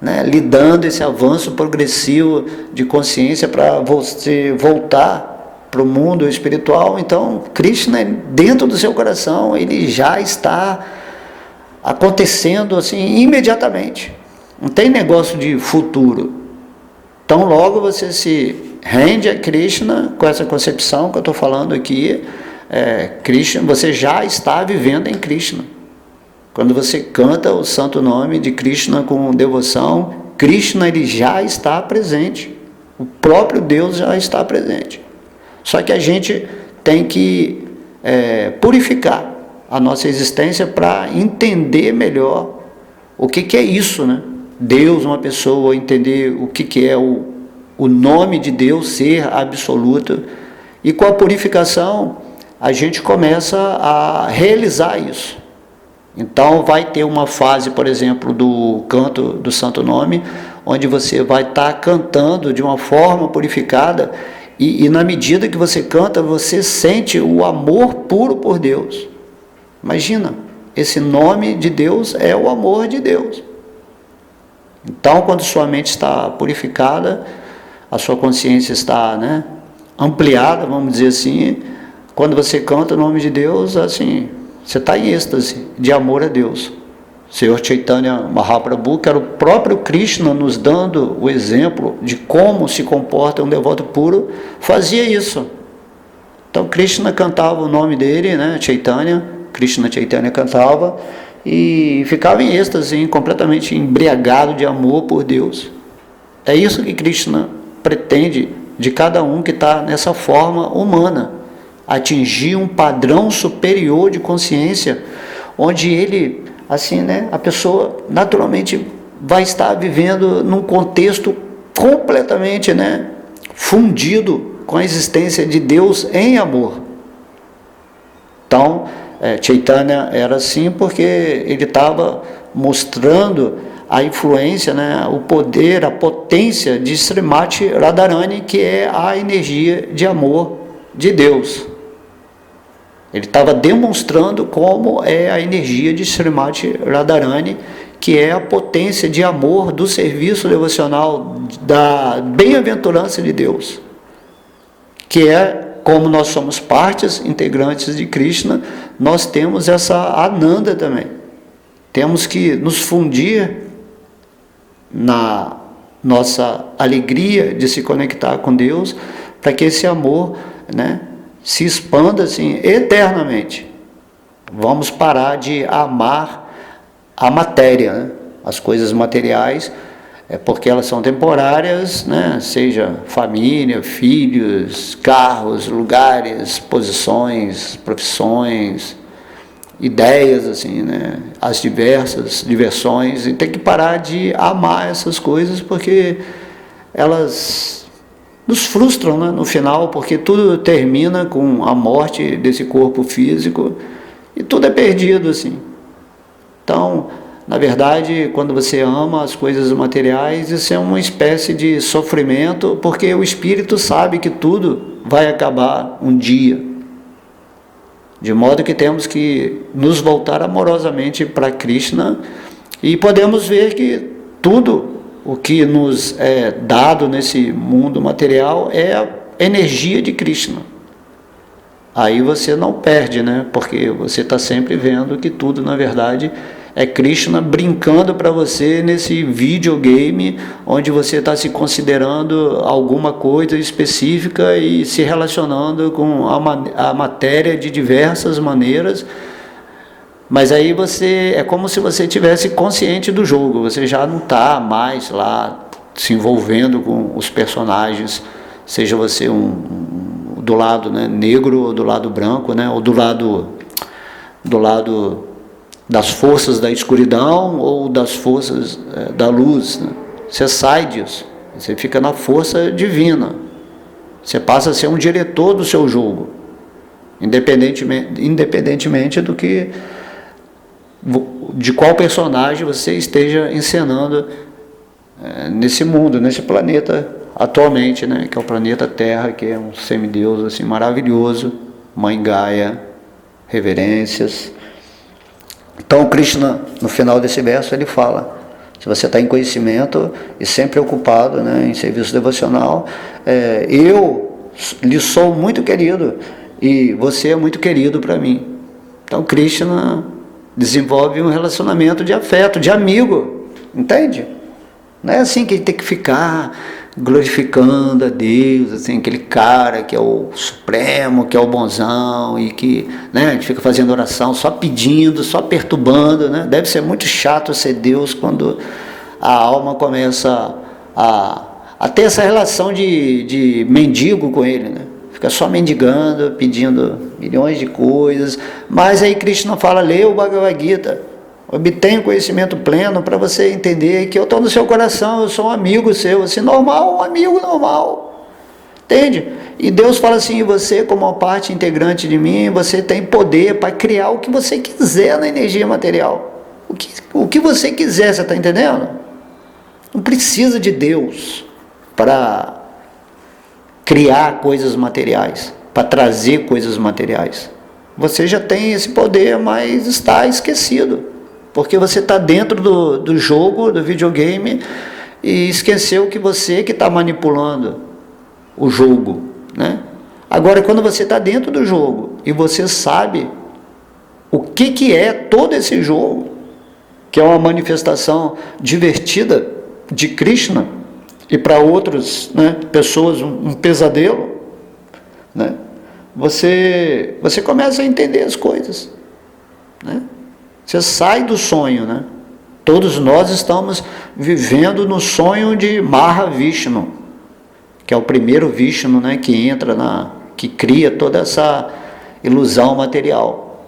né, lhe dando esse avanço progressivo de consciência para você voltar para o mundo espiritual. Então, Krishna, dentro do seu coração, ele já está acontecendo assim, imediatamente. Não tem negócio de futuro. Então, logo você se rende a Krishna, com essa concepção que eu estou falando aqui, Krishna, você já está vivendo em Krishna. Quando você canta o santo nome de Krishna com devoção, Krishna, ele já está presente. O próprio Deus já está presente. Só que a gente tem que purificar a nossa existência para entender melhor o que é isso, né? Deus, uma pessoa, entender o que é o nome de Deus, ser absoluto. E com a purificação, a gente começa a realizar isso. Então vai ter uma fase, por exemplo, do canto do Santo Nome, onde você vai estar cantando de uma forma purificada e na medida que você canta, você sente o amor puro por Deus. Imagina, esse nome de Deus é o amor de Deus. Então, quando sua mente está purificada, a sua consciência está, né, ampliada, vamos dizer assim, quando você canta o nome de Deus, assim, você está em êxtase de amor a Deus. Senhor Chaitanya Mahaprabhu, que era o próprio Krishna nos dando o exemplo de como se comporta um devoto puro, fazia isso. Então Krishna cantava o nome dele, né, Chaitanya, Krishna Chaitanya cantava e ficava em êxtase, completamente embriagado de amor por Deus. É isso que Krishna pretende de cada um que está nessa forma humana. Atingir um padrão superior de consciência, onde ele assim, né, a pessoa naturalmente vai estar vivendo num contexto completamente, né, fundido com a existência de Deus em amor. Então, Chaitanya era assim porque ele estava mostrando a influência, né, o poder, a potência de Srimati Radharani, que é a energia de amor de Deus. Ele estava demonstrando como é a energia de Srimati Radharani, que é a potência de amor do serviço devocional, da bem-aventurança de Deus, que é, como nós somos partes integrantes de Krishna, nós temos essa Ananda também. Temos que nos fundir na nossa alegria de se conectar com Deus, para que esse amor, né, se expanda assim eternamente. Vamos parar de amar a matéria, né, as coisas materiais, porque elas são temporárias, né, seja família, filhos, carros, lugares, posições, profissões, ideias, assim, né, as diversões, e tem que parar de amar essas coisas, porque elas nos frustram, né, no final, porque tudo termina com a morte desse corpo físico e tudo é perdido, assim. Então, na verdade, quando você ama as coisas materiais, isso é uma espécie de sofrimento, porque o espírito sabe que tudo vai acabar um dia. De modo que temos que nos voltar amorosamente para Krishna, e podemos ver que tudo o que nos é dado nesse mundo material é a energia de Krishna. Aí você não perde, né? Porque você está sempre vendo que tudo, na verdade, é Krishna brincando para você nesse videogame, onde você está se considerando alguma coisa específica e se relacionando com a matéria de diversas maneiras. Mas aí você, é como se você tivesse consciente do jogo, você já não está mais lá se envolvendo com os personagens, seja você do lado, né, negro, ou do lado branco, né, ou do lado das forças da escuridão ou das forças da luz, né? Você sai disso, você fica na força divina, você passa a ser um diretor do seu jogo, independentemente de qual personagem você esteja encenando nesse mundo, nesse planeta atualmente, né? Que é o planeta Terra, que é um semideus assim maravilhoso, Mãe Gaia, reverências. Então Krishna, no final desse verso, ele fala: se você está em conhecimento e sempre ocupado, né, em serviço devocional, eu lhe sou muito querido e você é muito querido para mim. Então Krishna desenvolve um relacionamento de afeto, de amigo, entende? Não é assim que ele tem que ficar glorificando a Deus, assim, aquele cara que é o supremo, que é o bonzão, e que, né, a gente fica fazendo oração só pedindo, só perturbando, né? Deve ser muito chato ser Deus quando a alma começa a ter essa relação de mendigo com ele, né? Fica só mendigando, pedindo milhões de coisas. Mas aí Krishna fala: lê o Bhagavad Gita, obtenha o conhecimento pleno para você entender que eu estou no seu coração, eu sou um amigo seu, assim, normal, um amigo normal, entende? E Deus fala assim: você, como uma parte integrante de mim, você tem poder para criar o que você quiser na energia material, o que você quiser, você está entendendo? Não precisa de Deus para criar coisas materiais, para trazer coisas materiais. Você já tem esse poder, mas está esquecido, porque você está dentro do jogo, do videogame, e esqueceu que você que está manipulando o jogo, né? Agora, quando você está dentro do jogo e você sabe o que é todo esse jogo, que é uma manifestação divertida de Krishna, e para outras, né, pessoas um pesadelo, né? Você começa a entender as coisas, né? Você sai do sonho, né? Todos nós estamos vivendo no sonho de Mahavishnu, que é o primeiro Vishnu, né, que entra que cria toda essa ilusão material.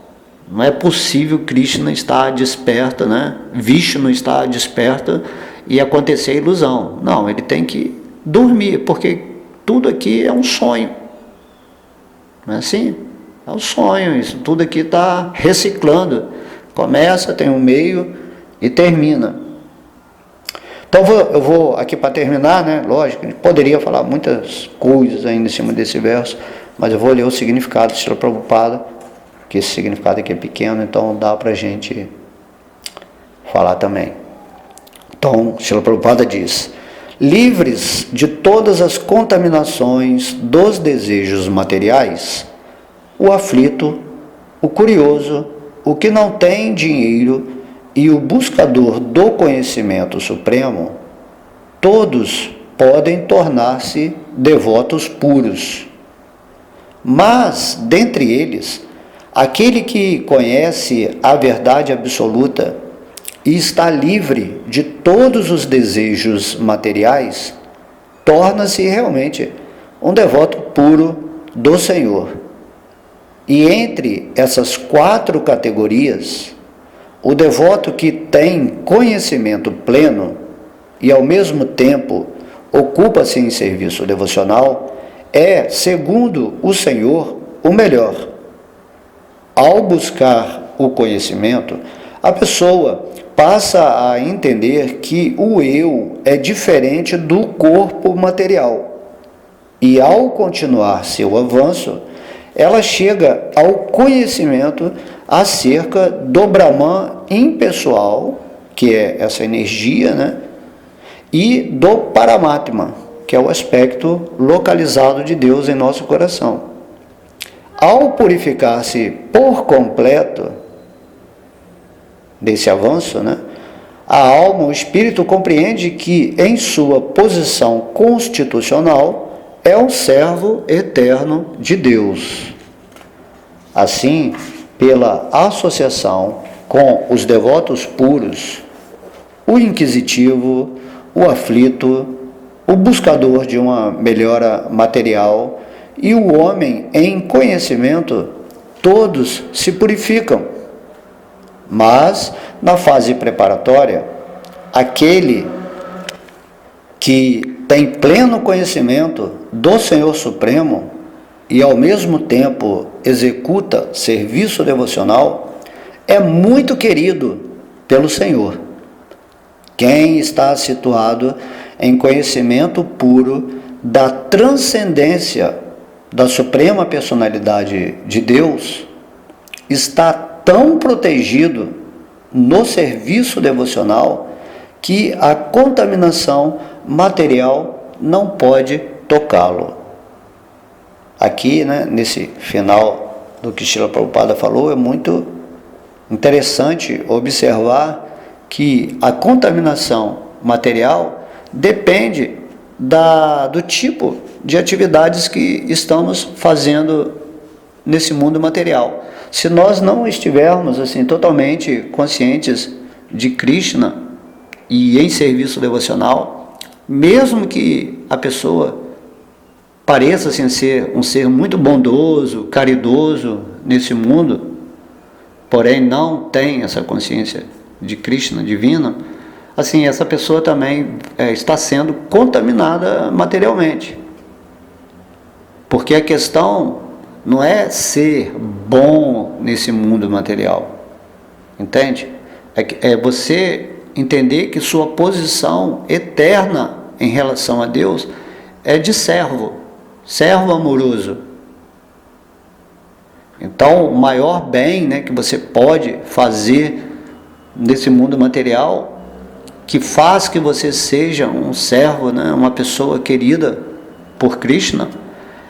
Não é possível Krishna estar desperta, né? Vishnu estar desperta e acontecer a ilusão. Não, ele tem que dormir, porque tudo aqui é um sonho. Não é assim? É um sonho, isso tudo aqui está reciclando. Começa, tem um meio e termina. Então eu vou aqui para terminar, né? Lógico, a gente poderia falar muitas coisas ainda em cima desse verso, mas eu vou ler o significado de Srila Prabhupada, que esse significado aqui é pequeno, então dá para a gente falar também. Então, Srila Prabhupada diz: livres de todas as contaminações dos desejos materiais, o aflito, o curioso, o que não tem dinheiro e o buscador do conhecimento supremo, todos podem tornar-se devotos puros. Mas, dentre eles, aquele que conhece a verdade absoluta e está livre de todos os desejos materiais, torna-se realmente um devoto puro do Senhor. E entre essas 4 categorias, o devoto que tem conhecimento pleno e ao mesmo tempo ocupa-se em serviço devocional é, segundo o Senhor, o melhor. Ao buscar o conhecimento, a pessoa passa a entender que o eu é diferente do corpo material. E ao continuar seu avanço, ela chega ao conhecimento acerca do Brahman impessoal, que é essa energia, né? E do Paramatma, que é o aspecto localizado de Deus em nosso coração. Ao purificar-se por completo desse avanço, né, a alma, o espírito compreende que em sua posição constitucional é um servo eterno de Deus. Assim, pela associação com os devotos puros, o inquisitivo, o aflito, o buscador de uma melhora material e o homem em conhecimento, todos se purificam. Mas, na fase preparatória, aquele que tem pleno conhecimento do Senhor Supremo e ao mesmo tempo executa serviço devocional, é muito querido pelo Senhor. Quem está situado em conhecimento puro da transcendência da Suprema Personalidade de Deus, está tão protegido no serviço devocional que a contaminação material não pode tocá-lo. Aqui, né, nesse final do que Srila Prabhupada falou, é muito interessante observar que a contaminação material depende do tipo de atividades que estamos fazendo nesse mundo material. Se nós não estivermos assim totalmente conscientes de Krishna e em serviço devocional, mesmo que a pessoa pareça assim, ser um ser muito bondoso, caridoso nesse mundo, porém não tem essa consciência de Krishna divina, assim, essa pessoa também está sendo contaminada materialmente. Porque a questão não é ser bom nesse mundo material, entende? É você entender que sua posição eterna em relação a Deus é de servo amoroso. Então, o maior bem, né, que você pode fazer nesse mundo material, que faz que você seja um servo, né, uma pessoa querida por Krishna,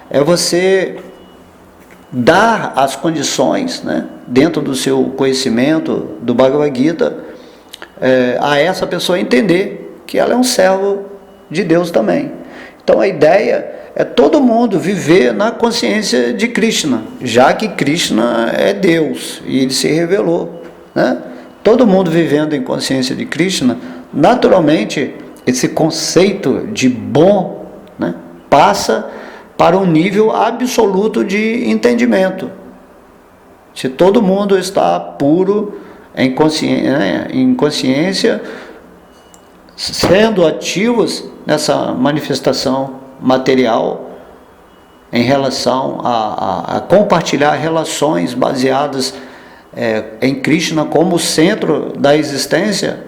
é você dar as condições, né, dentro do seu conhecimento do Bhagavad Gita, a essa pessoa entender que ela é um servo de Deus também. Então a ideia é todo mundo viver na consciência de Krishna, já que Krishna é Deus e ele se revelou, né? Todo mundo vivendo em consciência de Krishna, naturalmente esse conceito de bom, né, passa para um nível absoluto de entendimento. Se todo mundo está puro em consciência, sendo ativos nessa manifestação material, em relação a compartilhar relações baseadas em Krishna como centro da existência,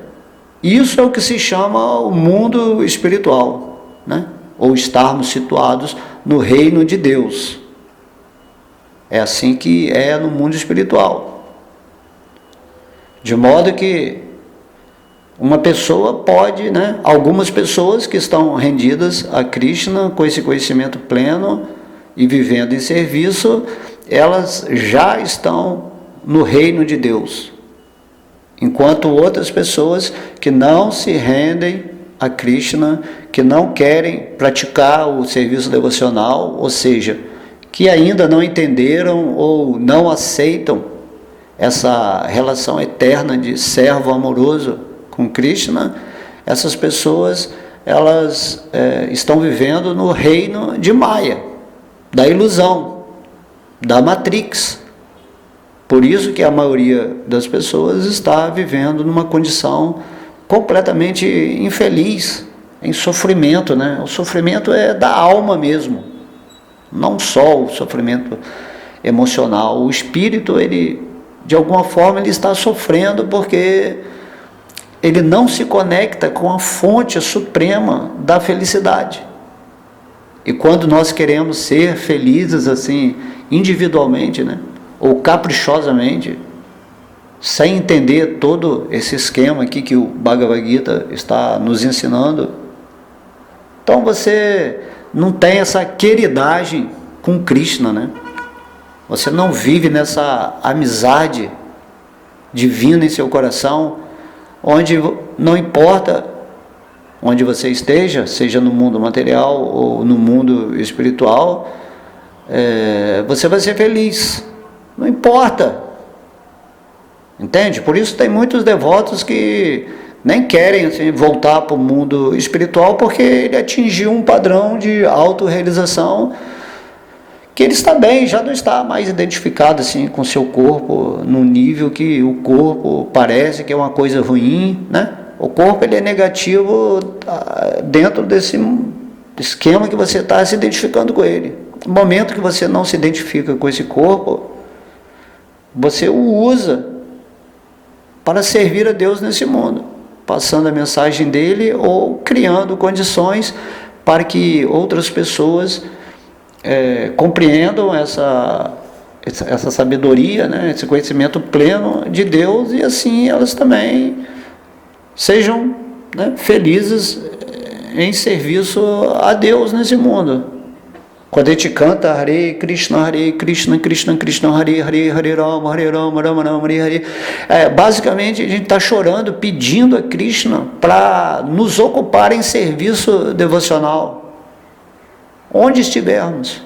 isso é o que se chama o mundo espiritual, né? Ou estarmos situados no reino de Deus. É assim que é no mundo espiritual. De modo que uma pessoa pode, né? Algumas pessoas que estão rendidas a Krishna com esse conhecimento pleno e vivendo em serviço, elas já estão no reino de Deus. Enquanto outras pessoas que não se rendem a Krishna, que não querem praticar o serviço devocional, ou seja, que ainda não entenderam ou não aceitam essa relação eterna de servo amoroso com Krishna, essas pessoas, elas estão vivendo no reino de Maya, da ilusão, da Matrix. Por isso que a maioria das pessoas está vivendo numa condição completamente infeliz, em sofrimento, né? O sofrimento é da alma mesmo, não só o sofrimento emocional. O espírito, ele, de alguma forma, ele está sofrendo porque ele não se conecta com a fonte suprema da felicidade. E quando nós queremos ser felizes assim, individualmente, né? Ou caprichosamente, sem entender todo esse esquema aqui que o Bhagavad Gita está nos ensinando, então você não tem essa queridagem com Krishna, né? Você não vive nessa amizade divina em seu coração, onde não importa onde você esteja, seja no mundo material ou no mundo espiritual, você vai ser feliz. Não importa, entende? Por isso tem muitos devotos que nem querem assim, voltar para o mundo espiritual, porque ele atingiu um padrão de autorrealização que ele está bem, já não está mais identificado assim, com seu corpo, num nível que o corpo parece que é uma coisa ruim, né? O corpo ele é negativo dentro desse esquema que você está se identificando com ele. No momento que você não se identifica com esse corpo, você o usa para servir a Deus nesse mundo, passando a mensagem dele ou criando condições para que outras pessoas compreendam essa sabedoria, né, esse conhecimento pleno de Deus, e assim elas também sejam, né, felizes em serviço a Deus nesse mundo. Quando a gente canta Hare Krishna, Krishna Krishna, Hare Hare, Hare Rama, Rama Rama, Hare Hare, basicamente a gente está chorando, pedindo a Krishna para nos ocupar em serviço devocional, onde estivermos.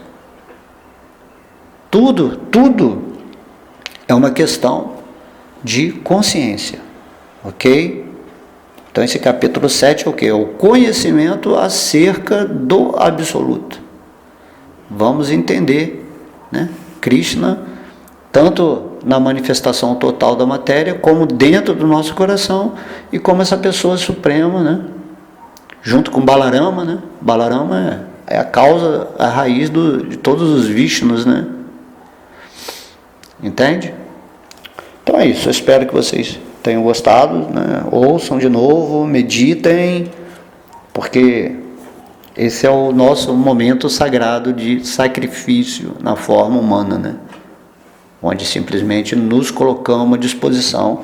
Tudo é uma questão de consciência, ok? Então esse capítulo 7 é o quê? É o conhecimento acerca do absoluto. Vamos entender, né, Krishna, tanto na manifestação total da matéria, como dentro do nosso coração, e como essa pessoa suprema, né, junto com Balarama, né? Balarama é a causa, a raiz de todos os Vishnus, né? Entende? Então é isso, eu espero que vocês tenham gostado, né? Ouçam de novo, meditem, porque esse é o nosso momento sagrado de sacrifício na forma humana, né? Onde simplesmente nos colocamos à disposição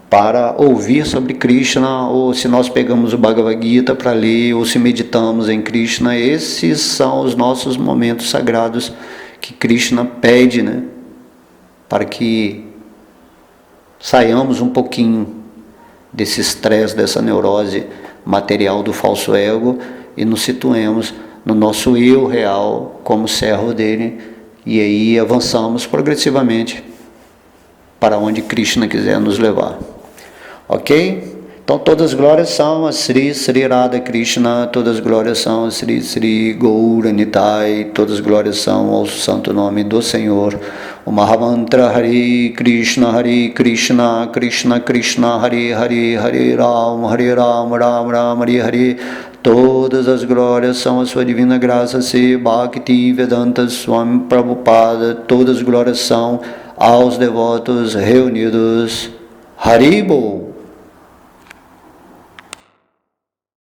para ouvir sobre Krishna, ou se nós pegamos o Bhagavad Gita para ler, ou se meditamos em Krishna. Esses são os nossos momentos sagrados que Krishna pede, né? Para que saiamos um pouquinho desse estresse, dessa neurose material do falso ego, e nos situemos no nosso eu real como servo dele, e aí avançamos progressivamente para onde Krishna quiser nos levar. Ok? Então todas as glórias são a Sri Sri Radha Krishna, todas as glórias são a Sri Sri Gauranitai, todas as glórias são ao santo nome do Senhor. O Mahamantra Hare Krishna, Krishna Krishna, Hare Hare, Hare Ram, Ram Ram, Hare Hare. Todas as glórias são a sua divina graça, se Bhakti Vedanta Swami Prabhupada, todas as glórias são aos devotos reunidos. Haribo.